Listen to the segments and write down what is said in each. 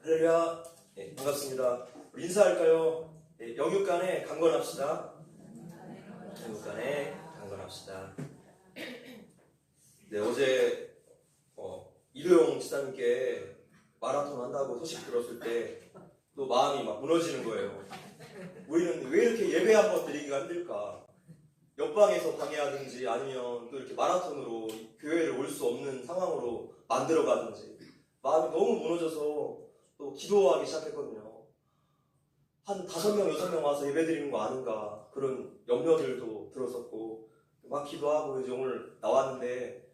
할렐루야. 네, 반갑습니다. 우리 인사할까요? 네, 영육간에 강건합시다. 영육간에 강건합시다. 네, 어제 이도영 지사님께 마라톤 한다고 소식 들었을 때 또 마음이 막 무너지는 거예요. 우리는 왜 이렇게 예배 한번 드리기가 힘들까? 옆방에서 방해하든지 아니면 또 이렇게 마라톤으로 교회를 올 수 없는 상황으로 만들어 가든지 마음이 너무 무너져서 또 기도하기 시작했거든요. 한 5명, 6명 와서 예배 드리는 거 아닌가 그런 염려들도 들었었고 막 기도하고 이제 오늘 나왔는데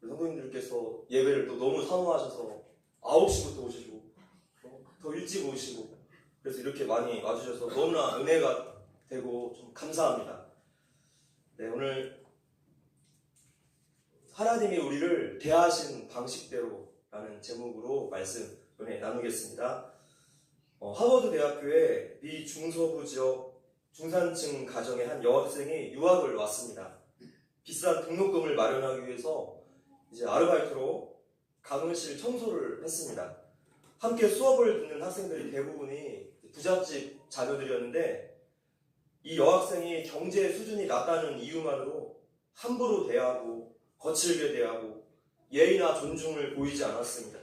성도님들께서 예배를 또 너무 선호하셔서 9시부터 오시고 더 일찍 오시고 그래서 이렇게 많이 와주셔서 너무나 은혜가 되고 좀 감사합니다. 네, 오늘 하나님이 우리를 대하신 방식대로라는 제목으로 말씀 은혜 나누겠습니다. 하버드 대학교의 미 중서부 지역 중산층 가정의 한 여학생이 유학을 왔습니다. 비싼 등록금을 마련하기 위해서 이제 아르바이트로 강의실 청소를 했습니다. 함께 수업을 듣는 학생들이 대부분이 부잣집 자녀들이었는데 이 여학생이 경제 수준이 낮다는 이유만으로 함부로 대하고 거칠게 대하고 예의나 존중을 보이지 않았습니다.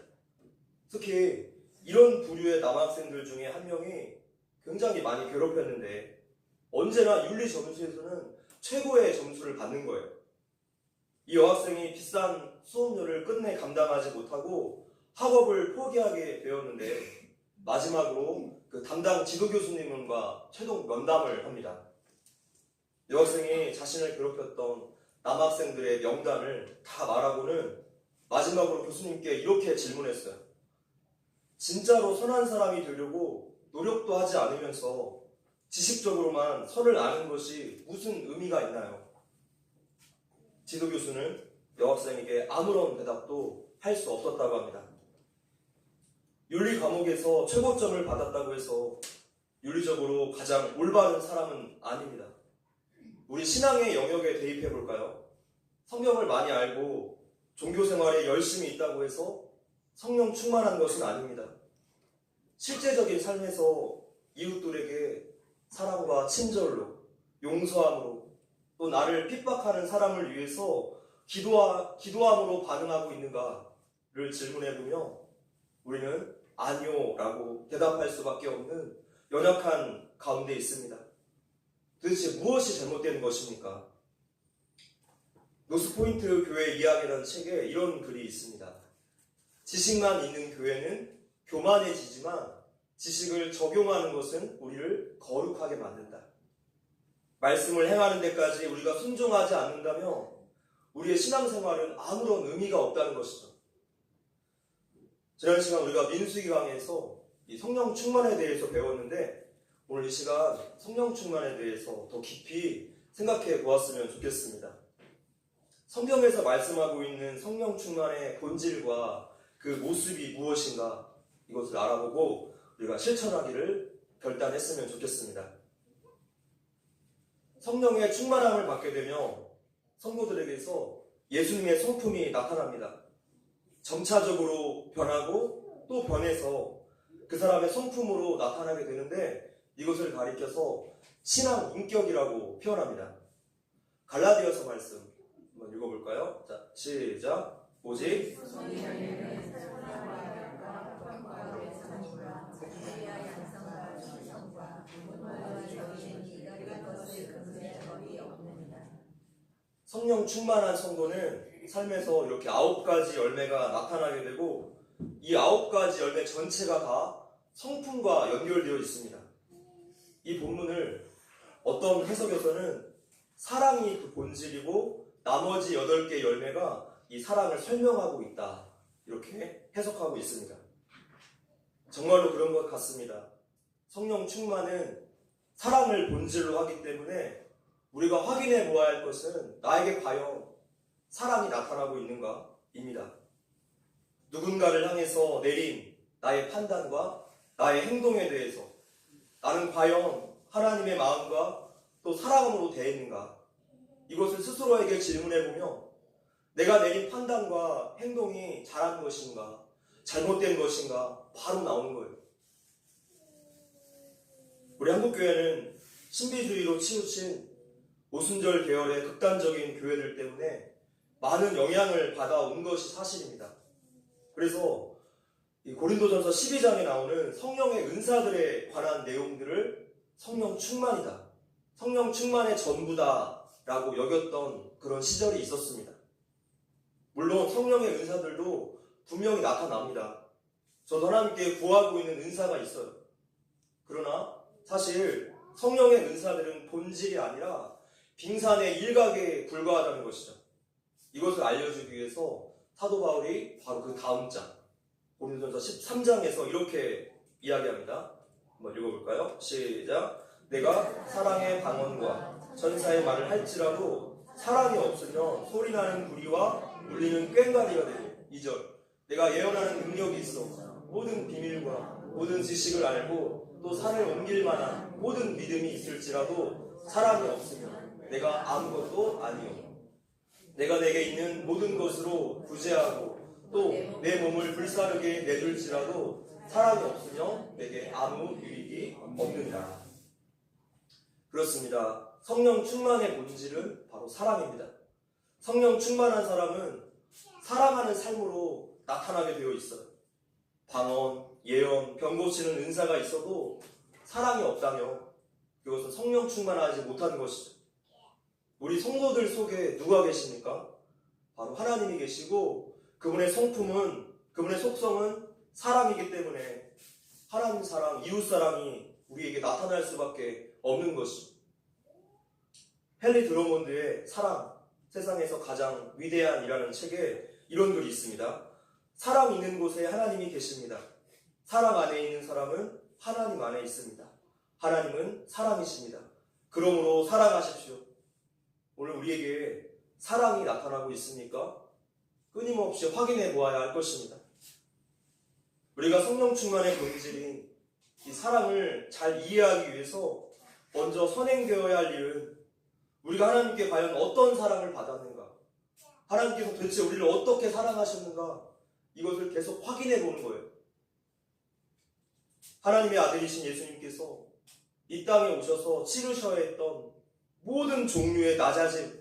특히 이런 부류의 남학생들 중에 한 명이 굉장히 많이 괴롭혔는데 언제나 윤리 점수에서는 최고의 점수를 받는 거예요. 이 여학생이 비싼 수업료를 끝내 감당하지 못하고 학업을 포기하게 되었는데 마지막으로 그 담당 지도교수님과 최종 면담을 합니다. 여학생이 자신을 괴롭혔던 남학생들의 명단을 다 말하고는 마지막으로 교수님께 이렇게 질문했어요. 진짜로 선한 사람이 되려고 노력도 하지 않으면서 지식적으로만 선을 아는 것이 무슨 의미가 있나요? 지도교수는 여학생에게 아무런 대답도 할 수 없었다고 합니다. 윤리 과목에서 최고점을 받았다고 해서 윤리적으로 가장 올바른 사람은 아닙니다. 우리 신앙의 영역에 대입해 볼까요? 성경을 많이 알고 종교 생활에 열심히 있다고 해서 성령 충만한 것은 아닙니다. 실제적인 삶에서 이웃들에게 사랑과 친절로, 용서함으로, 또 나를 핍박하는 사람을 위해서 기도함으로 반응하고 있는가를 질문해보며 우리는 아니요 라고 대답할 수밖에 없는 연약한 가운데 있습니다. 도대체 무엇이 잘못된 것입니까? 노스포인트 교회 이야기라는 책에 이런 글이 있습니다. 지식만 있는 교회는 교만해지지만 지식을 적용하는 것은 우리를 거룩하게 만든다. 말씀을 행하는 데까지 우리가 순종하지 않는다면 우리의 신앙생활은 아무런 의미가 없다는 것이죠. 지난 시간 우리가 민수기 강의에서 이 성령 충만에 대해서 배웠는데 오늘 이 시간 성령 충만에 대해서 더 깊이 생각해 보았으면 좋겠습니다. 성경에서 말씀하고 있는 성령 충만의 본질과 그 모습이 무엇인가 이것을 알아보고 우리가 실천하기를 결단했으면 좋겠습니다. 성령의 충만함을 받게 되면 성도들에게서 예수님의 성품이 나타납니다. 점차적으로 변하고 또 변해서 그 사람의 성품으로 나타나게 되는데 이것을 가리켜서 신앙 인격이라고 표현합니다. 갈라디아서 말씀 한번 읽어볼까요? 자, 시작. 오직 성령 충만한 성도는 삶에서 이렇게 9가지 열매가 나타나게 되고 이 9가지 열매 전체가 다 성품과 연결되어 있습니다. 이 본문을 어떤 해석에서는 사랑이 그 본질이고 나머지 8개 열매가 이 사랑을 설명하고 있다 이렇게 해석하고 있습니다. 정말로 그런 것 같습니다. 성령 충만은 사랑을 본질로 하기 때문에 우리가 확인해 보아야 할 것은 나에게 과연 사랑이 나타나고 있는가? 입니다. 누군가를 향해서 내린 나의 판단과 나의 행동에 대해서 나는 과연 하나님의 마음과 또 사랑으로 대했는가? 이것을 스스로에게 질문해보며 내가 내린 판단과 행동이 잘한 것인가? 잘못된 것인가 바로 나오는 거예요. 우리 한국교회는 신비주의로 치우친 오순절 계열의 극단적인 교회들 때문에 많은 영향을 받아온 것이 사실입니다. 그래서 이 고린도전서 12장에 나오는 성령의 은사들에 관한 내용들을 성령 충만이다, 성령 충만의 전부다 라고 여겼던 그런 시절이 있었습니다. 물론 성령의 은사들도 분명히 나타납니다. 저도 하나님께 구하고 있는 은사가 있어요. 그러나 사실 성령의 은사들은 본질이 아니라 빙산의 일각에 불과하다는 것이죠. 이것을 알려주기 위해서 사도 바울이 바로 그 다음 장 고린도전서 13장에서 이렇게 이야기합니다. 한번 읽어볼까요? 시작. 내가 사랑의 방언과 천사의 말을 할지라도 사랑이 없으면 소리나는 구리와 울리는 꽹과리가 되니. 2절. 내가 예언하는 능력이 있어 모든 비밀과 모든 지식을 알고 또 산을 옮길 만한 모든 믿음이 있을지라도 사랑이 없으면 내가 아무것도 아니요. 내가 내게 있는 모든 것으로 구제하고 또 내 몸을 불사르게 내줄지라도 사랑이 없으면 내게 아무 유익이 없는다. 그렇습니다. 성령 충만의 본질은 바로 사랑입니다. 성령 충만한 사람은 사랑하는 삶으로 나타나게 되어 있어요. 방언, 예언, 병 고치는 은사가 있어도 사랑이 없다면 그것은 성령 충만하지 못한 것이죠. 우리 성도들 속에 누가 계십니까? 바로 하나님이 계시고 그분의 성품은, 그분의 속성은 사랑이기 때문에 하나님 사랑, 이웃 사랑이 우리에게 나타날 수밖에 없는 것이죠. 헨리 드로몬드의 사랑, 세상에서 가장 위대한이라는 책에 이런 글이 있습니다. 사랑 있는 곳에 하나님이 계십니다. 사랑 안에 있는 사람은 하나님 안에 있습니다. 하나님은 사랑이십니다. 그러므로 사랑하십시오. 오늘 우리에게 사랑이 나타나고 있습니까? 끊임없이 확인해 보아야 할 것입니다. 우리가 성령 충만의 본질인 이 사랑을 잘 이해하기 위해서 먼저 선행되어야 할 일은 우리가 하나님께 과연 어떤 사랑을 받았는가, 하나님께서 도대체 우리를 어떻게 사랑하셨는가, 이것을 계속 확인해 보는 거예요. 하나님의 아들이신 예수님께서 이 땅에 오셔서 치르셔야 했던 모든 종류의 낮아짐,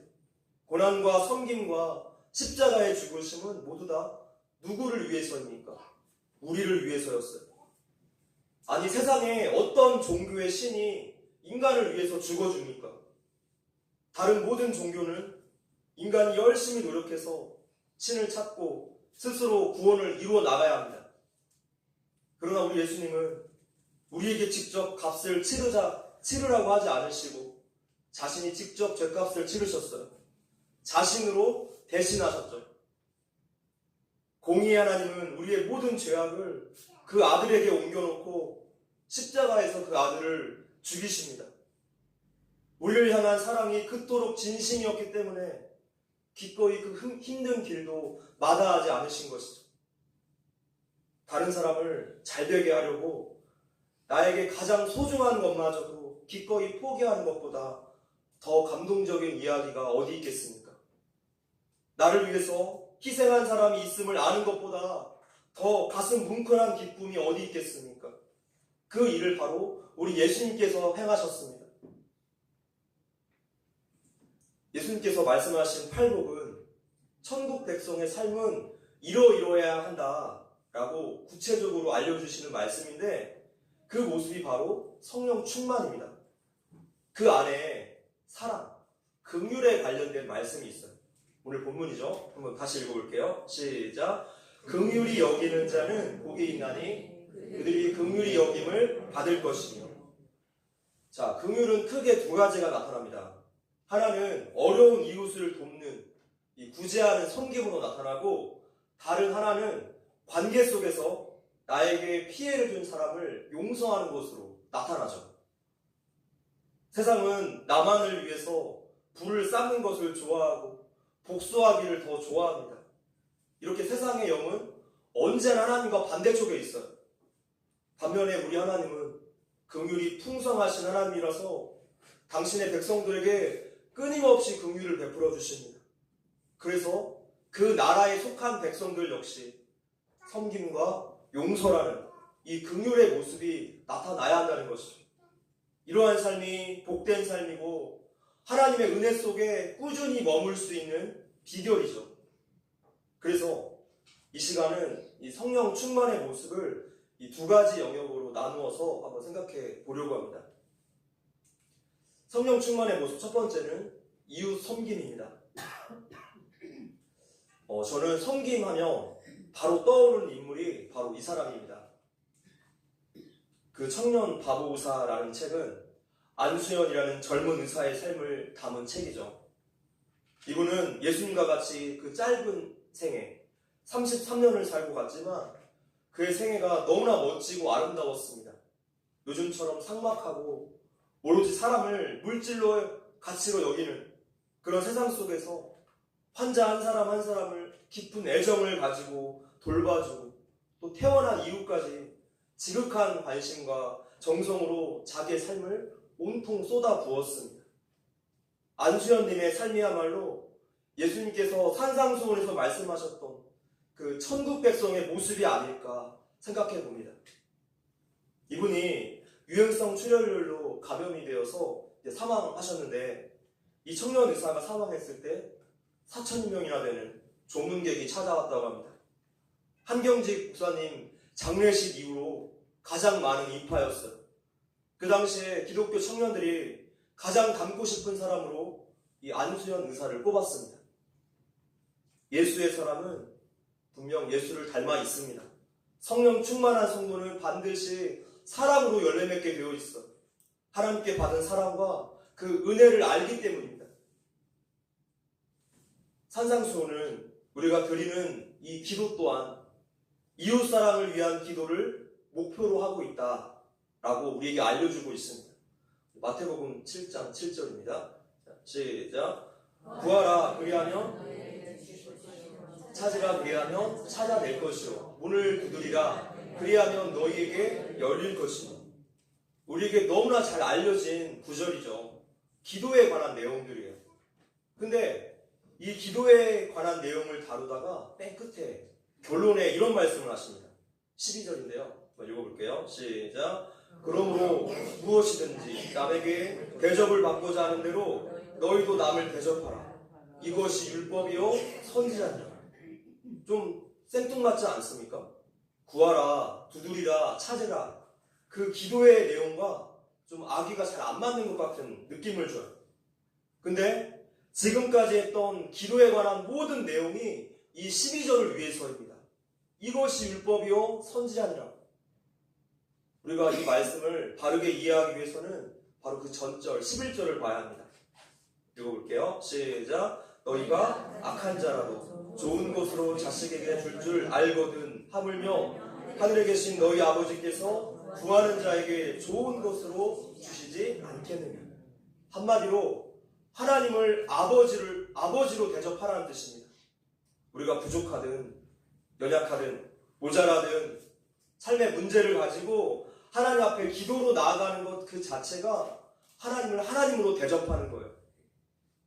고난과 섬김과 십자가의 죽으심은 모두 다 누구를 위해서입니까? 우리를 위해서였어요. 아니, 세상에 어떤 종교의 신이 인간을 위해서 죽어줍니까? 다른 모든 종교는 인간이 열심히 노력해서 신을 찾고 스스로 구원을 이루어 나가야 합니다. 그러나 우리 예수님은 우리에게 직접 값을 치르라고 하지 않으시고 자신이 직접 죄값을 치르셨어요. 자신으로 대신하셨죠. 공의의 하나님은 우리의 모든 죄악을 그 아들에게 옮겨놓고 십자가에서 그 아들을 죽이십니다. 우리를 향한 사랑이 그토록 진심이었기 때문에 기꺼이 그 힘든 길도 마다하지 않으신 것이죠. 다른 사람을 잘되게 하려고 나에게 가장 소중한 것마저도 기꺼이 포기하는 것보다 더 감동적인 이야기가 어디 있겠습니까? 나를 위해서 희생한 사람이 있음을 아는 것보다 더 가슴 뭉클한 기쁨이 어디 있겠습니까? 그 일을 바로 우리 예수님께서 행하셨습니다. 예수님께서 말씀하신 팔복은 천국 백성의 삶은 이러이러해야 한다라고 구체적으로 알려주시는 말씀인데 그 모습이 바로 성령 충만입니다. 그 안에 사랑, 긍휼에 관련된 말씀이 있어요. 오늘 본문이죠. 한번 다시 읽어볼게요. 시작. 긍휼히 여기는 자는 복이 있나니 그들이 긍휼히 여김을 받을 것이며. 자, 긍휼은 크게 두 가지가 나타납니다. 하나는 어려운 이웃을 돕는 이 구제하는 섬김으로 나타나고, 다른 하나는 관계 속에서 나에게 피해를 준 사람을 용서하는 것으로 나타나죠. 세상은 나만을 위해서 불을 쌓는 것을 좋아하고 복수하기를 더 좋아합니다. 이렇게 세상의 영은 언제나 하나님과 반대쪽에 있어요. 반면에 우리 하나님은 긍휼이 풍성하신 하나님이라서 당신의 백성들에게 끊임없이 긍휼을 베풀어 주십니다. 그래서 그 나라에 속한 백성들 역시 섬김과 용서라는 이 긍휼의 모습이 나타나야 한다는 것이죠. 이러한 삶이 복된 삶이고 하나님의 은혜 속에 꾸준히 머물 수 있는 비결이죠. 그래서 이 시간은 이 성령 충만의 모습을 이 두 가지 영역으로 나누어서 한번 생각해 보려고 합니다. 성령 충만의 모습 첫 번째는 이웃 섬김입니다. 저는 섬김하면 바로 떠오르는 인물이 바로 이 사람입니다. 그 청년 바보 의사라는 책은 안수연이라는 젊은 의사의 삶을 담은 책이죠. 이분은 예수님과 같이 그 짧은 생애 33년을 살고 갔지만 그의 생애가 너무나 멋지고 아름다웠습니다. 요즘처럼 삭막하고 오로지 사람을 물질로 가치로 여기는 그런 세상 속에서 환자 한 사람 한 사람을 깊은 애정을 가지고 돌봐주고 또 태어난 이후까지 지극한 관심과 정성으로 자기의 삶을 온통 쏟아 부었습니다. 안수연님의 삶이야말로 예수님께서 산상수훈에서 말씀하셨던 그 천국 백성의 모습이 아닐까 생각해 봅니다. 이분이 유행성 출혈로 감염이 되어서 사망하셨는데 이 청년 의사가 사망했을 때 4,000명이나 되는 조문객이 찾아왔다고 합니다. 한경직 목사님 장례식 이후로 가장 많은 인파였어요. 그 당시에 기독교 청년들이 가장 닮고 싶은 사람으로 이 안수연 의사를 꼽았습니다. 예수의 사람은 분명 예수를 닮아 있습니다. 성령 충만한 성도는 반드시 사랑으로 열매 맺게 되어 있어. 하나님께 받은 사랑과 그 은혜를 알기 때문입니다. 산상수훈은 우리가 드리는 이 기도 또한 이웃사랑을 위한 기도를 목표로 하고 있다라고 우리에게 알려주고 있습니다. 마태복음 7장 7절입니다. 시작. 구하라 그리하면 찾으라 그리하면 찾아낼 것이요 문을 두드리라 그리하면 너희에게 열릴 것이요. 우리에게 너무나 잘 알려진 구절이죠. 기도에 관한 내용들이에요. 근데 이 기도에 관한 내용을 다루다가 맨 끝에 결론에 이런 말씀을 하십니다. 12절인데요. 한번 읽어볼게요. 시작. 그러므로 무엇이든지 남에게 대접을 받고자 하는 대로 너희도 남을 대접하라. 이것이 율법이요 선지자니라. 좀 생뚱맞지 않습니까? 구하라, 두드리라, 찾으라. 그 기도의 내용과 좀 아기가 잘 안 맞는 것 같은 느낌을 줘요. 근데 지금까지 했던 기도에 관한 모든 내용이 이 12절을 위해서입니다. 이것이 율법이요 선지자니라. 우리가 이 말씀을 바르게 이해하기 위해서는 바로 그 전절 11절을 봐야 합니다. 읽어볼게요. 시작. 너희가 악한 자라도 좋은 것으로 자식에게 줄 줄 알거든 하물며 하늘에 계신 너희 아버지께서 구하는 자에게 좋은 것으로 주시지 않겠느냐. 한마디로 하나님을 아버지로 대접하라는 뜻입니다. 우리가 부족하든 연약하든 모자라든 삶의 문제를 가지고 하나님 앞에 기도로 나아가는 것 그 자체가 하나님을 하나님으로 대접하는 거예요.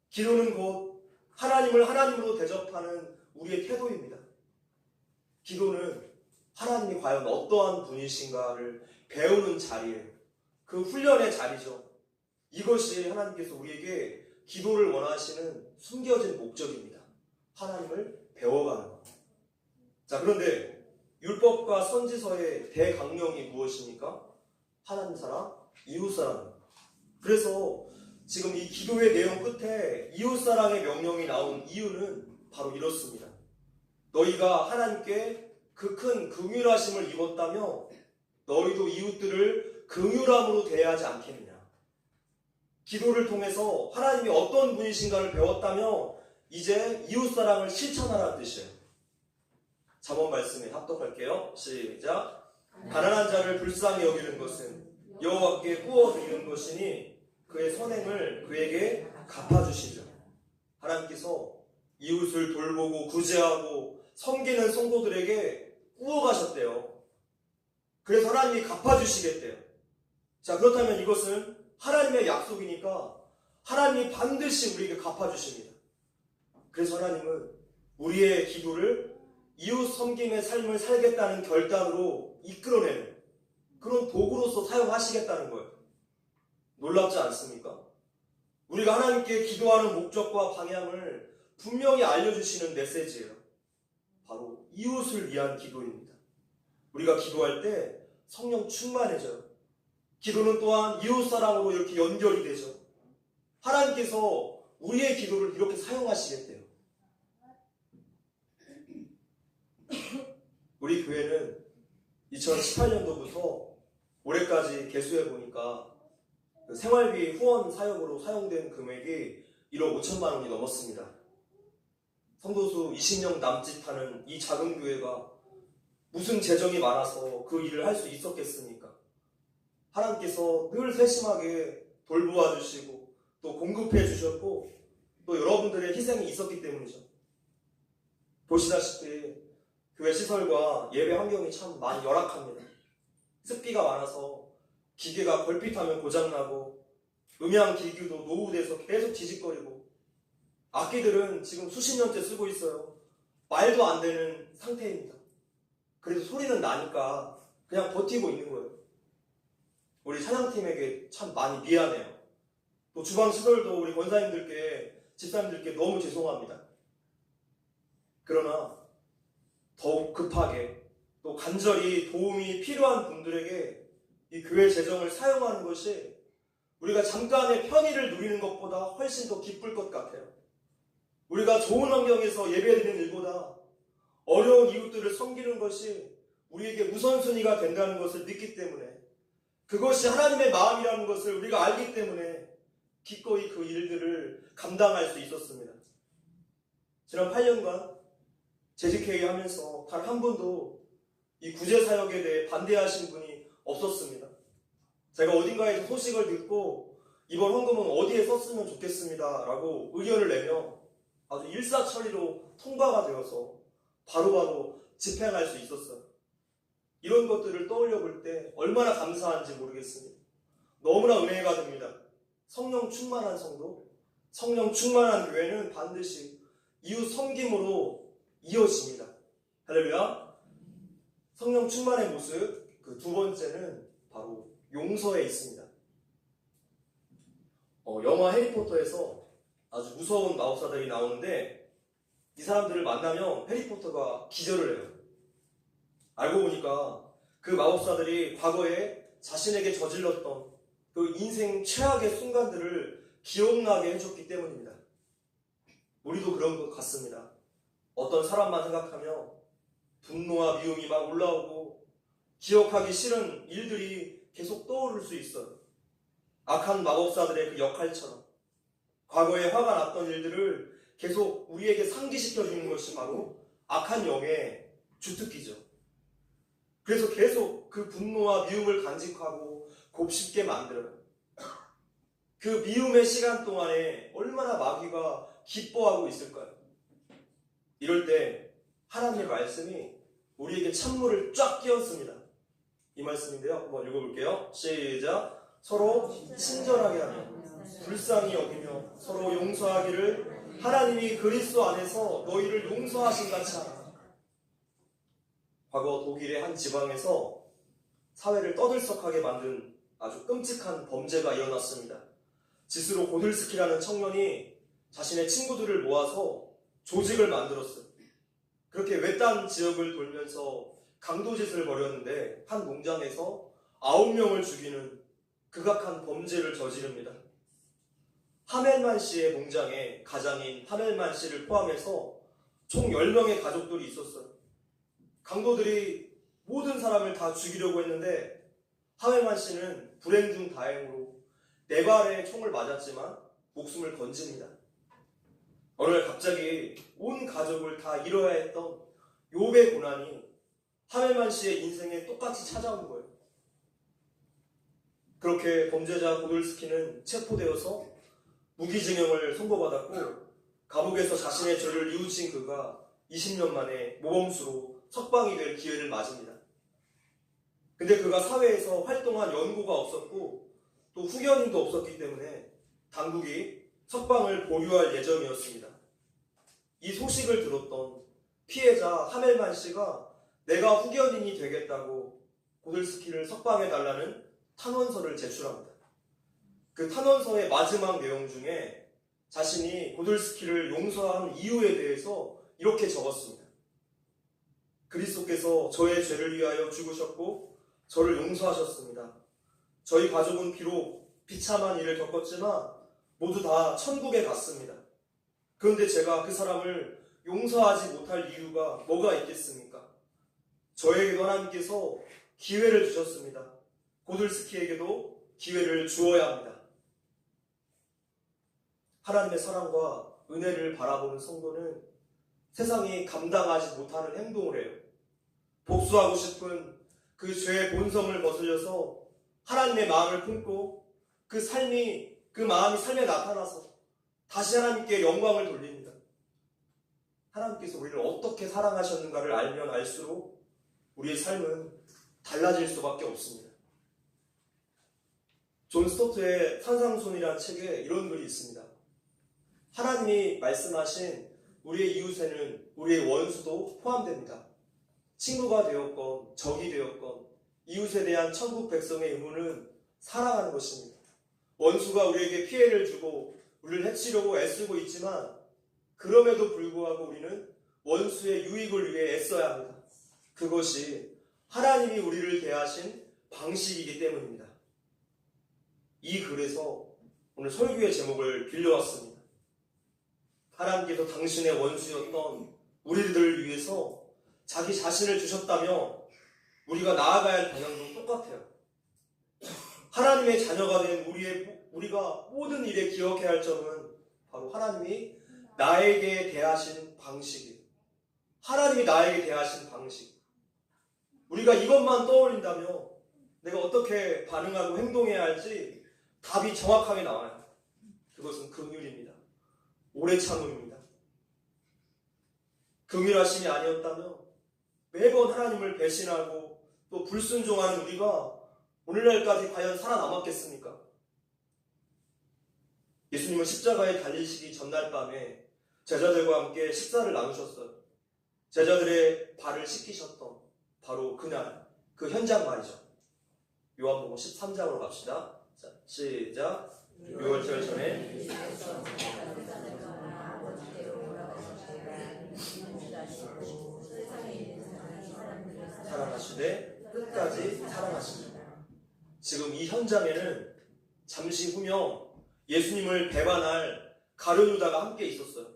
기도는 곧 하나님을 하나님으로 대접하는 우리의 태도입니다. 기도는 하나님이 과연 어떠한 분이신가를 배우는 자리예요. 그 훈련의 자리죠. 이것이 하나님께서 우리에게 기도를 원하시는 숨겨진 목적입니다. 하나님을 배워가는 것. 자, 그런데 율법과 선지서의 대강령이 무엇입니까? 하나님 사랑, 이웃 사랑. 그래서 지금 이 기도의 내용 끝에 이웃 사랑의 명령이 나온 이유는 바로 이렇습니다. 너희가 하나님께 그 큰 긍휼하심을 입었다며 너희도 이웃들을 긍휼함으로 대하지 않겠느냐. 기도를 통해서 하나님이 어떤 분이신가를 배웠다며 이제 이웃사랑을 실천하라는 뜻이에요. 잠언 말씀에 합독할게요. 시작. 가난한 자를 불쌍히 여기는 것은 여호와께 구워드리는 것이니 그의 선행을 그에게 갚아주시죠. 하나님께서 이웃을 돌보고 구제하고 섬기는 성도들에게 구워가셨대요. 그래서 하나님이 갚아주시겠대요. 자, 그렇다면 이것은 하나님의 약속이니까 하나님이 반드시 우리에게 갚아주십니다. 그래서 하나님은 우리의 기도를 이웃 섬김의 삶을 살겠다는 결단으로 이끌어내는 그런 도구로서 사용하시겠다는 거예요. 놀랍지 않습니까? 우리가 하나님께 기도하는 목적과 방향을 분명히 알려주시는 메시지예요. 바로 이웃을 위한 기도입니다. 우리가 기도할 때 성령 충만해져요. 기도는 또한 이웃사랑으로 이렇게 연결이 되죠. 하나님께서 우리의 기도를 이렇게 사용하시겠대요. 우리 교회는 2018년도부터 올해까지 계수해 보니까 그 생활비 후원 사역으로 사용된 금액이 1억 5천만 원이 넘었습니다. 성도수 20명 남짓하는 이 작은 교회가 무슨 재정이 많아서 그 일을 할 수 있었겠습니까? 하나님께서 늘 세심하게 돌보아 주시고 또 공급해 주셨고 또 여러분들의 희생이 있었기 때문이죠. 보시다시피 교회 시설과 예배 환경이 참 많이 열악합니다. 습기가 많아서 기계가 걸핏하면 고장나고 음향 기기도 노후돼서 계속 뒤집거리고 악기들은 지금 수십 년째 쓰고 있어요. 말도 안 되는 상태입니다. 그래도 소리는 나니까 그냥 버티고 있는 거예요. 우리 찬양팀에게 참 많이 미안해요. 또 주방 시설도 우리 권사님들께 집사님들께 너무 죄송합니다. 그러나 더욱 급하게 또 간절히 도움이 필요한 분들에게 이 교회 재정을 사용하는 것이 우리가 잠깐의 편의를 누리는 것보다 훨씬 더 기쁠 것 같아요. 우리가 좋은 환경에서 예배드리는 일보다 어려운 이웃들을 섬기는 것이 우리에게 우선순위가 된다는 것을 믿기 때문에 그것이 하나님의 마음이라는 것을 우리가 알기 때문에 기꺼이 그 일들을 감당할 수 있었습니다. 지난 8년간 재직회의 하면서 단 한 번도 이 구제사역에 대해 반대하신 분이 없었습니다. 제가 어딘가에서 소식을 듣고 이번 헌금은 어디에 썼으면 좋겠습니다 라고 의견을 내며 아주 일사천리로 통과가 되어서 바로바로 집행할 수 있었어요. 이런 것들을 떠올려 볼 때 얼마나 감사한지 모르겠습니다. 너무나 은혜가 됩니다. 성령 충만한 성도, 성령 충만한 교회는 반드시 이웃 섬김으로 이어집니다. 할렐루야. 성령 충만의 모습, 그 두 번째는 바로 용서에 있습니다. 영화 해리포터에서 아주 무서운 마법사들이 나오는데 이 사람들을 만나면 해리포터가 기절을 해요. 알고 보니까 그 마법사들이 과거에 자신에게 저질렀던 그 인생 최악의 순간들을 기억나게 해줬기 때문입니다. 우리도 그런 것 같습니다. 어떤 사람만 생각하며 분노와 미움이 막 올라오고 기억하기 싫은 일들이 계속 떠오를 수 있어요. 악한 마법사들의 그 역할처럼 과거에 화가 났던 일들을 계속 우리에게 상기시켜주는 것이 바로 악한 영의 주특기죠. 그래서 계속 그 분노와 미움을 간직하고 곱씹게 만들어요. 그 미움의 시간 동안에 얼마나 마귀가 기뻐하고 있을까요? 이럴 때 하나님의 말씀이 우리에게 찬물을 쫙 끼얹습니다. 이 말씀인데요. 한번 읽어볼게요. 시작. 서로 친절하게 하며 불쌍히 여기며 서로 용서하기를 하나님이 그리스도 안에서 너희를 용서하신 같이 하라. 과거 독일의 한 지방에서 사회를 떠들썩하게 만든 아주 끔찍한 범죄가 일어났습니다. 지스로 고들스키라는 청년이 자신의 친구들을 모아서 조직을 만들었어요. 그렇게 외딴 지역을 돌면서 강도짓을 벌였는데 한 농장에서 9명을 죽이는 극악한 범죄를 저지릅니다. 하멜만 씨의 농장에 가장인 하멜만 씨를 포함해서 총 10명의 가족들이 있었어요. 강도들이 모든 사람을 다 죽이려고 했는데 하멜만 씨는 불행 중 다행으로 4발의 총을 맞았지만 목숨을 건집니다. 어느 날 갑자기 온 가족을 다 잃어야 했던 욥의 고난이 하멜만 씨의 인생에 똑같이 찾아온 거예요. 그렇게 범죄자 고돌스키는 체포되어서 무기징역을 선고받았고 감옥에서 자신의 죄를 뉘우친 그가 20년 만에 모범수로 석방이 될 기회를 맞습니다. 근데 그가 사회에서 활동한 연고가 없었고 또 후견인도 없었기 때문에 당국이 석방을 보류할 예정이었습니다. 이 소식을 들었던 피해자 하멜만 씨가 내가 후견인이 되겠다고 고들스키를 석방해달라는 탄원서를 제출합니다. 그 탄원서의 마지막 내용 중에 자신이 고들스키를 용서한 이유에 대해서 이렇게 적었습니다. 그리스도께서 저의 죄를 위하여 죽으셨고 저를 용서하셨습니다. 저희 가족은 비록 비참한 일을 겪었지만 모두 다 천국에 갔습니다. 그런데 제가 그 사람을 용서하지 못할 이유가 뭐가 있겠습니까? 저에게도 하나님께서 기회를 주셨습니다. 고들스키에게도 기회를 주어야 합니다. 하나님의 사랑과 은혜를 바라보는 성도는 세상이 감당하지 못하는 행동을 해요. 복수하고 싶은 그 죄의 본성을 거슬려서 하나님의 마음을 품고 그 마음이 삶에 나타나서 다시 하나님께 영광을 돌립니다. 하나님께서 우리를 어떻게 사랑하셨는가를 알면 알수록 우리의 삶은 달라질 수밖에 없습니다. 존 스토트의 산상순이라는 책에 이런 글이 있습니다. 하나님이 말씀하신 우리의 이웃에는 우리의 원수도 포함됩니다. 친구가 되었건 적이 되었건 이웃에 대한 천국 백성의 의무는 사랑하는 것입니다. 원수가 우리에게 피해를 주고 우리를 해치려고 애쓰고 있지만 그럼에도 불구하고 우리는 원수의 유익을 위해 애써야 합니다. 그것이 하나님이 우리를 대하신 방식이기 때문입니다. 이 글에서 오늘 설교의 제목을 빌려왔습니다. 하나님께서 당신의 원수였던 우리들을 위해서 자기 자신을 주셨다며 우리가 나아가야 할 방향도 똑같아요. 하나님의 자녀가 된 우리가 모든 일에 기억해야 할 점은 바로 하나님이 나에게 대하신 방식이에요. 하나님이 나에게 대하신 방식. 우리가 이것만 떠올린다면 내가 어떻게 반응하고 행동해야 할지 답이 정확하게 나와요. 그것은 긍휼입니다. 오래 참음입니다. 긍휼하심이 아니었다면 매번 하나님을 배신하고 또 불순종하는 우리가 오늘날까지 과연 살아남았겠습니까? 예수님은 십자가에 달리시기 전날 밤에 제자들과 함께 식사를 나누셨어요. 제자들의 발을 씻기셨던 바로 그날, 그 현장 말이죠. 요한복음 13장으로 갑시다. 자, 시작. 6월절 전에 사랑하시되 끝까지 사랑하십니다. 지금 이 현장에는 잠시 후면 예수님을 배반할 가룟 유다가 함께 있었어요.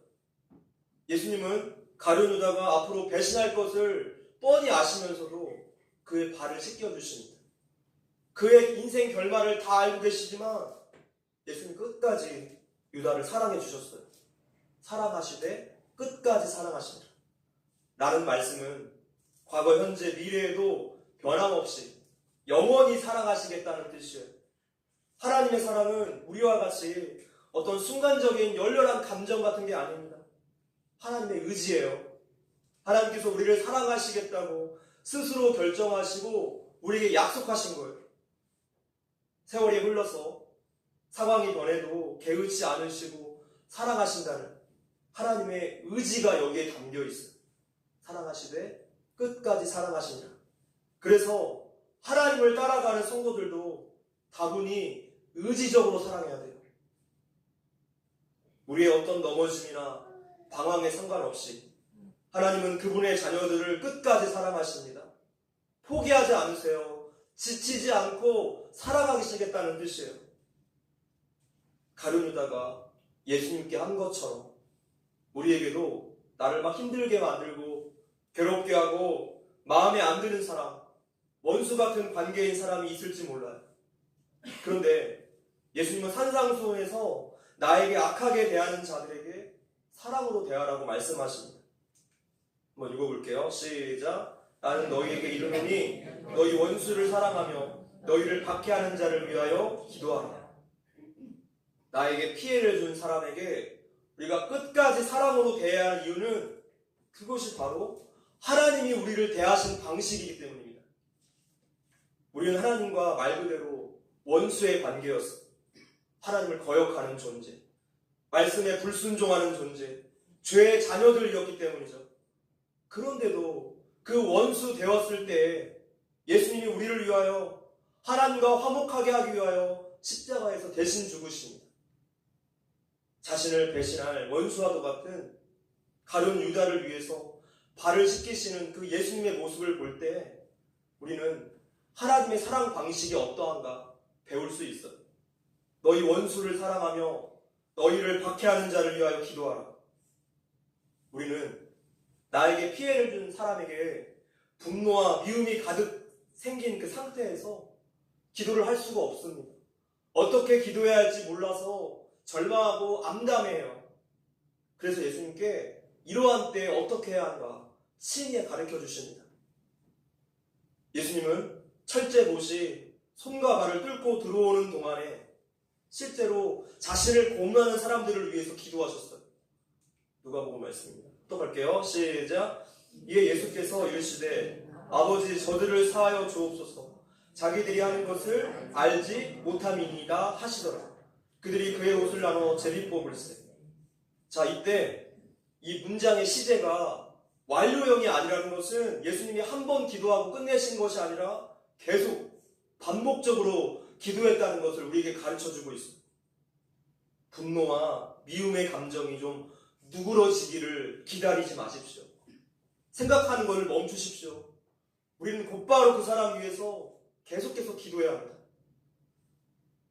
예수님은 가룟 유다가 앞으로 배신할 것을 뻔히 아시면서도 그의 발을 씻겨주십니다. 그의 인생 결말을 다 알고 계시지만 예수님 끝까지 유다를 사랑해 주셨어요. 사랑하시되 끝까지 사랑하십니다. 라는 말씀은 과거, 현재, 미래에도 변함없이 영원히 사랑하시겠다는 뜻이에요. 하나님의 사랑은 우리와 같이 어떤 순간적인 열렬한 감정 같은 게 아닙니다. 하나님의 의지예요. 하나님께서 우리를 사랑하시겠다고 스스로 결정하시고 우리에게 약속하신 거예요. 세월이 흘러서 상황이 변해도 개의치 않으시고 사랑하신다는 하나님의 의지가 여기에 담겨 있어요. 사랑하시되 끝까지 사랑하시니라. 그래서 하나님을 따라가는 성도들도 다분히 의지적으로 사랑해야 돼요. 우리의 어떤 넘어짐이나 방황에 상관없이 하나님은 그분의 자녀들을 끝까지 사랑하십니다. 포기하지 않으세요. 지치지 않고 사랑하시겠다는 뜻이에요. 가룟 유다가 예수님께 한 것처럼 우리에게도 나를 막 힘들게 만들고 괴롭게 하고 마음에 안 드는 사람, 원수 같은 관계인 사람이 있을지 몰라요. 그런데 예수님은 산상수훈에서 나에게 악하게 대하는 자들에게 사랑으로 대하라고 말씀하십니다. 한번 읽어볼게요. 시작. 나는 너희에게 이르노니 너희 원수를 사랑하며 너희를 박해하는 자를 위하여 기도하라. 나에게 피해를 준 사람에게 우리가 끝까지 사랑으로 대해야 할 이유는 그것이 바로 하나님이 우리를 대하신 방식이기 때문입니다. 우리는 하나님과 말 그대로 원수의 관계였어. 하나님을 거역하는 존재, 말씀에 불순종하는 존재, 죄의 자녀들이었기 때문이죠. 그런데도 그 원수 되었을 때 예수님이 우리를 위하여 하나님과 화목하게 하기 위하여 십자가에서 대신 죽으십니다. 자신을 배신할 원수와도 같은 가룟 유다를 위해서 발을 씻기시는 그 예수님의 모습을 볼 때 우리는 하나님의 사랑 방식이 어떠한가 배울 수 있어요. 너희 원수를 사랑하며 너희를 박해하는 자를 위하여 기도하라. 우리는 나에게 피해를 준 사람에게 분노와 미움이 가득 생긴 그 상태에서 기도를 할 수가 없습니다. 어떻게 기도해야 할지 몰라서 절망하고 암담해요. 그래서 예수님께 이러한 때 어떻게 해야 하는가 친히 가르쳐 주십니다. 예수님은 철제못이 손과 발을 뚫고 들어오는 동안에 실제로 자신을 고문하는 사람들을 위해서 기도하셨어요. 누가복음 말씀입니다. 또 갈게요. 시작. 이에 예수께서 이르시되 아버지 저들을 사하여 주옵소서. 자기들이 하는 것을 알지 못함이니이다 하시더라. 그들이 그의 옷을 나눠 제비뽑을세. 자, 이때 이 문장의 시제가 완료형이 아니라는 것은 예수님이 한 번 기도하고 끝내신 것이 아니라 계속 반복적으로 기도했다는 것을 우리에게 가르쳐주고 있습니다. 분노와 미움의 감정이 좀 누그러지기를 기다리지 마십시오. 생각하는 것을 멈추십시오. 우리는 곧바로 그 사람 위해서 계속해서 기도해야 합니다.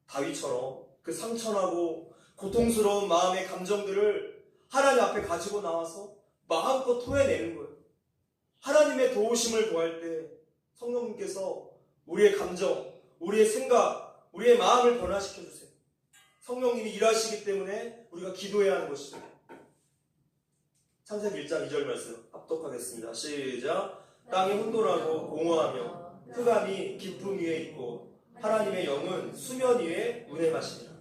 다윗처럼 그 상처나고 고통스러운 마음의 감정들을 하나님 앞에 가지고 나와서 마음껏 토해내는 거예요. 하나님의 도우심을 구할 때 성령님께서 우리의 감정, 우리의 생각, 우리의 마음을 변화시켜 주세요. 성령님이 일하시기 때문에 우리가 기도해야 하는 것이죠. 창세기 1장 2절 말씀 합독하겠습니다. 시작. 땅이 혼돈하고 공허하며 흑암이 깊음 위에 있고 하나님의 영은 수면 위에 운행하시니라.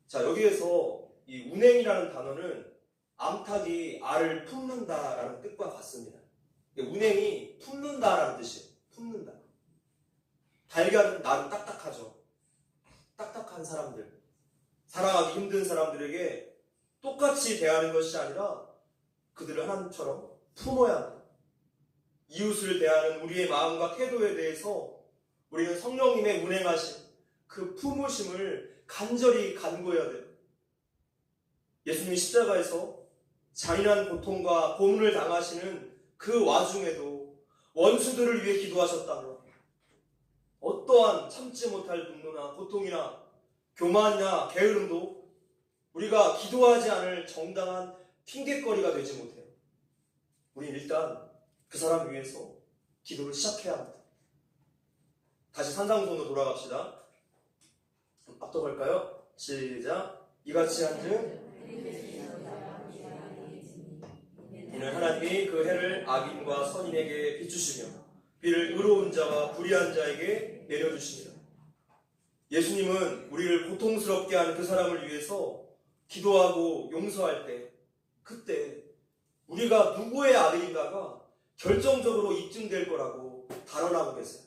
자, 여기에서 이 운행이라는 단어는 암탉이 알을 품는다라는 뜻과 같습니다. 운행이 품는다라는 뜻이에요. 품는다. 달걀은 나름 딱딱하죠. 딱딱한 사람들, 사랑하기 힘든 사람들에게 똑같이 대하는 것이 아니라 그들을 하나님처럼 품어야 합니다. 이웃을 대하는 우리의 마음과 태도에 대해서 우리는 성령님의 운행하신 그 품으심을 간절히 간구해야 돼요. 예수님이 십자가에서 잔인한 고통과 고문을 당하시는 그 와중에도 원수들을 위해 기도하셨다면 어떠한 참지 못할 분노나 고통이나 교만이나 게으름도 우리가 기도하지 않을 정당한 핑계거리가 되지 못해요. 우리는 일단 그 사람 위해서 기도를 시작해야 합니다. 다시 산상수훈으로 돌아갑시다. 앞서갈까요? 시작. 이같이 한즉 이는 하나님이 그 해를 악인과 선인에게 비추시며 비를 의로운 자와 불의한 자에게 내려주십니다. 예수님은 우리를 고통스럽게 하는 그 사람을 위해서 기도하고 용서할 때 그때 우리가 누구의 아들인가가 결정적으로 입증될 거라고 단언하고 계세요.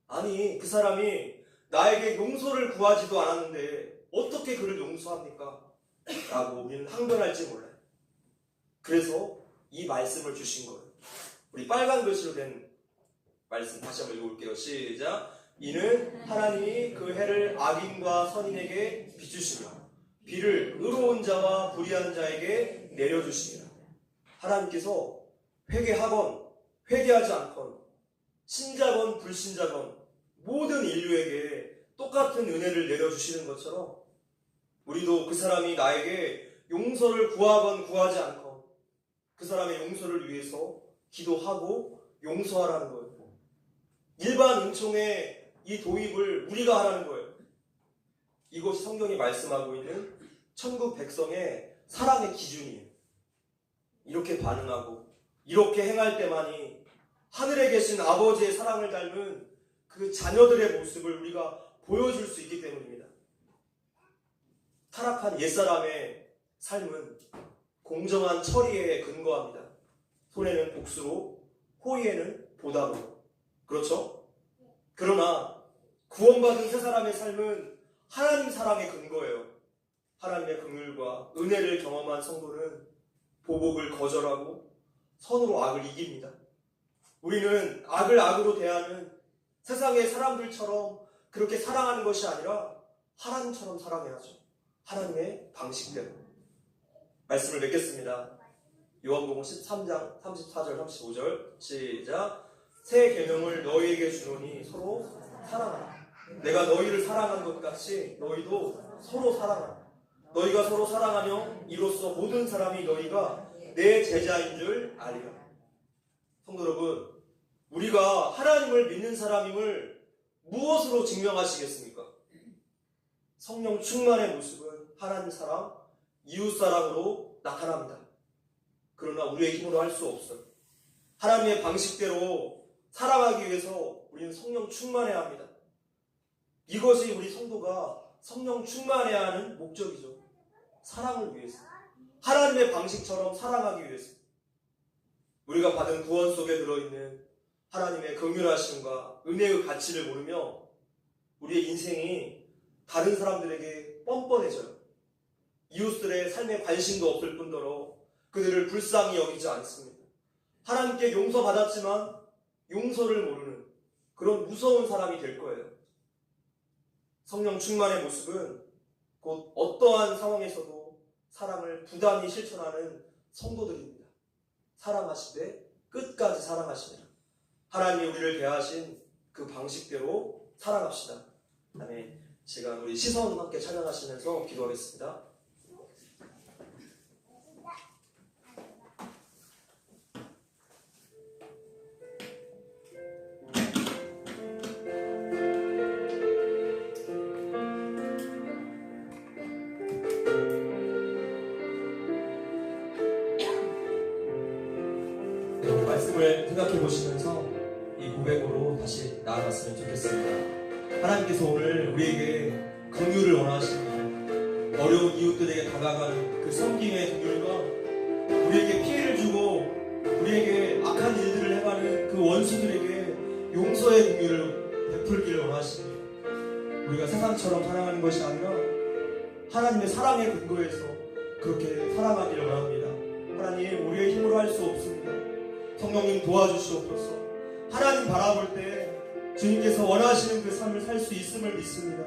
아니, 그 사람이 나에게 용서를 구하지도 않았는데 어떻게 그를 용서합니까? 라고 우리는 항변할지 몰라요. 그래서 이 말씀을 주신 거예요. 우리 빨간 글씨로 된 말씀 다시 한번 읽어볼게요. 시작. 이는 하나님이 그 해를 악인과 선인에게 비추시며 비를 의로운 자와 불의한 자에게 내려주시니라. 하나님께서 회개하건 회개하지 않건 신자건 불신자건 모든 인류에게 똑같은 은혜를 내려주시는 것처럼 우리도 그 사람이 나에게 용서를 구하건 구하지 않건 그 사람의 용서를 위해서 기도하고 용서하라는 거예요. 일반 은총의 이 도입을 우리가 하라는 거예요. 이것이 성경이 말씀하고 있는 천국 백성의 사랑의 기준이에요. 이렇게 반응하고 이렇게 행할 때만이 하늘에 계신 아버지의 사랑을 닮은 그 자녀들의 모습을 우리가 보여줄 수 있기 때문입니다. 타락한 옛사람의 삶은 공정한 처리에 근거합니다. 손해는 복수로, 호의에는 보답으로. 그렇죠? 그러나 구원받은 새 사람의 삶은 하나님 사랑의 근거예요. 하나님의 긍휼과 은혜를 경험한 성도는 보복을 거절하고 선으로 악을 이깁니다. 우리는 악을 악으로 대하는 세상의 사람들처럼 그렇게 사랑하는 것이 아니라 하나님처럼 사랑해야죠. 하나님의 방식대로. 말씀을 맺겠습니다. 요한복음 13장 34절 35절 시작. 새 계명을 너희에게 주노니 서로 사랑하라. 내가 너희를 사랑한 것 같이 너희도 서로 사랑하라. 너희가 서로 사랑하며 이로써 모든 사람이 너희가 내 제자인 줄 알리라. 성도 여러분, 우리가 하나님을 믿는 사람임을 무엇으로 증명하시겠습니까? 성령 충만의 모습은 하나님 사랑, 이웃 사랑으로 나타납니다. 그러나 우리의 힘으로 할 수 없어요. 하나님의 방식대로 사랑하기 위해서 우리는 성령 충만해야 합니다. 이것이 우리 성도가 성령 충만해야 하는 목적이죠. 사랑을 위해서. 하나님의 방식처럼 사랑하기 위해서. 우리가 받은 구원 속에 들어있는 하나님의 긍휼하심과 은혜의 가치를 모르며 우리의 인생이 다른 사람들에게 뻔뻔해져요. 이웃들의 삶에 관심도 없을 뿐더러 그들을 불쌍히 여기지 않습니다. 하나님께 용서받았지만 용서를 모르는 그런 무서운 사람이 될 거예요. 성령 충만의 모습은 곧 어떠한 상황에서도 사랑을 부단히 실천하는 성도들입니다. 사랑하시되 끝까지 사랑하시니라. 하나님이 우리를 대하신 그 방식대로 사랑합시다. 다음에 시간 우리 시선 함께 찬양하시면서 기도하겠습니다. 말씀을 생각해 보시면서 이 고백으로 다시 나아갔으면 좋겠습니다. 하나님께서 오늘 우리에게 긍휼을 원하십니다. 어려운 이웃들에게 다가가는 그 섬김의 긍휼과 우리에게 피해를 주고 우리에게 악한 일들을 행하는 그 원수들에게 용서의 긍휼을 베풀기를 원하십니다. 우리가 세상처럼 사랑하는 것이 아니라 하나님의 사랑의 근거에서 그렇게 사랑하기를 원합니다. 하나님, 우리의 힘으로 할 수 없습니다. 성령님 도와주시옵소서. 하나님 바라볼 때 주님께서 원하시는 그 삶을 살 수 있음을 믿습니다.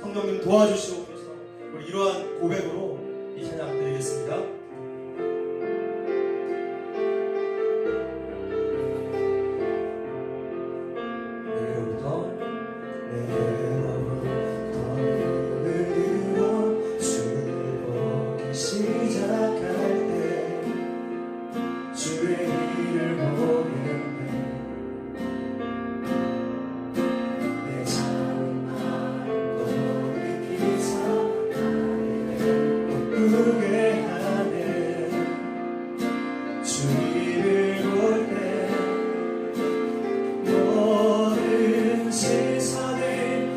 성령님 도와주시옵소서. 우리 이러한 고백으로 이 찬양 드리겠습니다. 모든 세상을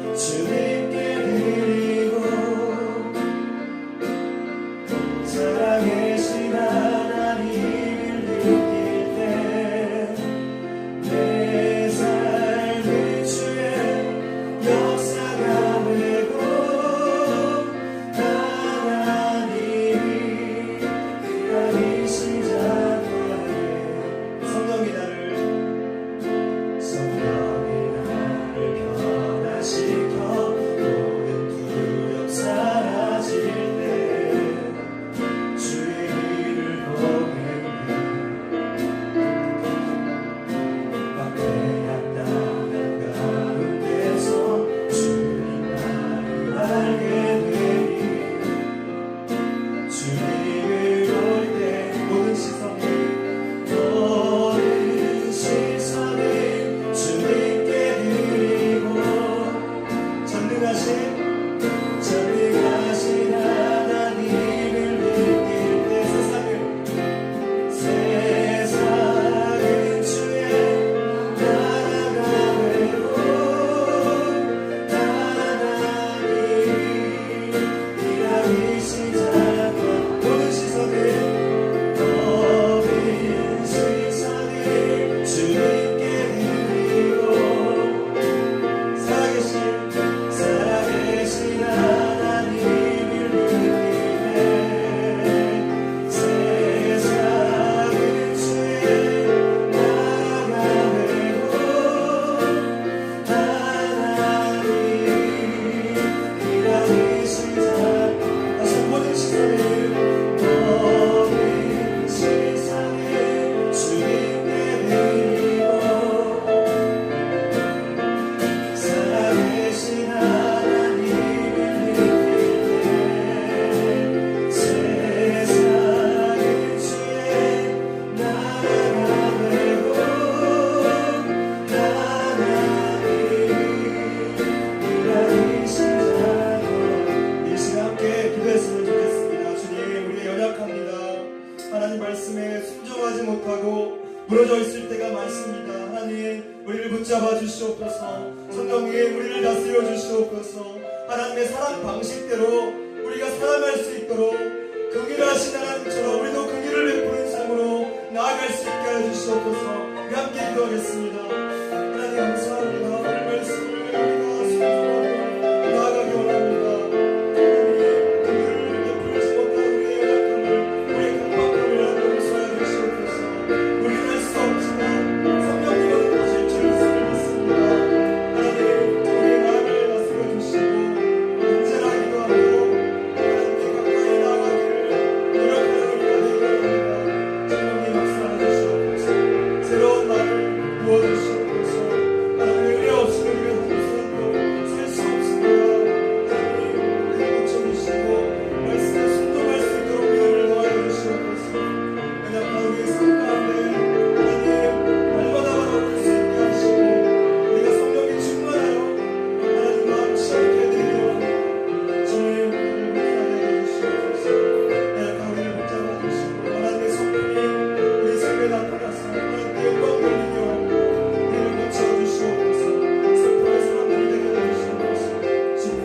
주시옵소서. 성령님 우리를 다스려 주시옵소서. 하나님의 사랑 방식대로 우리가 살아갈 수 있도록 긍휼하신 하나님처럼 우리도 긍휼을 베푸는 삶으로 나아갈 수 있게 하여 주시옵소서. 우리 함께 기도하겠습니다. 하나님 감사합니다. 오늘 말씀을 우리가 순종하며 나아가기 원합니다. 하나님 긍휼을 베풀지 못한 우리의 연약함을 우리의 강박함을 하나님 용서하여 주시옵소서. 우리는 할 수 없지만 성령님은 하실 줄 믿습니다. 하나님 우리의 마음을 다스려 주시고 언제나 기도하고 하나님께 가까이 나아가기를 노력하는 우리가 되기를 원합니다. 성령님 역사하여 주시옵소서. 새로운 말을 부어주시옵소서. 하나님의 은혜 없이는 우리가 홍수한도 살 수 없습니다. 하나님 우리를 고쳐주시고 말씀에 순종할 수 있도록 믿음을 더하여 주시옵소서. 연약한 우리의 삶 가운데 하나님 날마다 바라볼 수 있게 하시고 우리가 성령이 충만하여 하나님 마음 시원케 해드리기를 원합니다. 주님 우리를 목사하여 주시옵소서. 연약한 우리를 붙잡아 주시고 하나님의 성품이 우리 삶에 나타나서 하나님께 영광 돌리기 원합니다. 우리를 고쳐주시옵소서. 슬픔의 사람들이 되게 해주시옵소서. 주님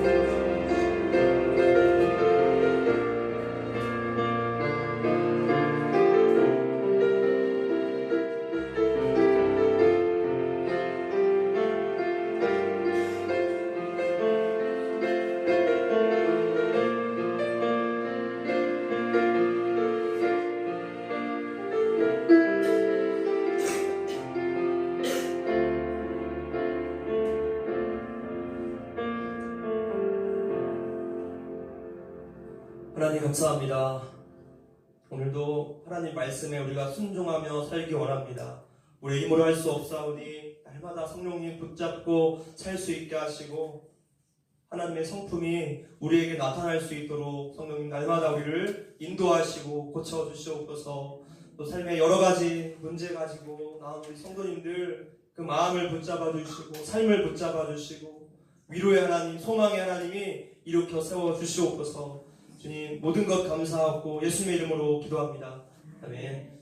하나님 감사합니다. 오늘도 하나님 말씀에 우리가 순종하며 살기 원합니다. 우리 힘으로 할 수 없사오니 날마다 성령님 붙잡고 살 수 있게 하시고 하나님의 성품이 우리에게 나타날 수 있도록 성령님 날마다 우리를 인도하시고 고쳐주시옵소서. 또 삶의 여러 가지 문제 가지고 나온 우리 성도님들 그 마음을 붙잡아 주시고 삶을 붙잡아 주시고 위로의 하나님, 소망의 하나님이 일으켜 세워 주시옵소서. 주님 모든 것 감사하고 예수님의 이름으로 기도합니다. 아멘.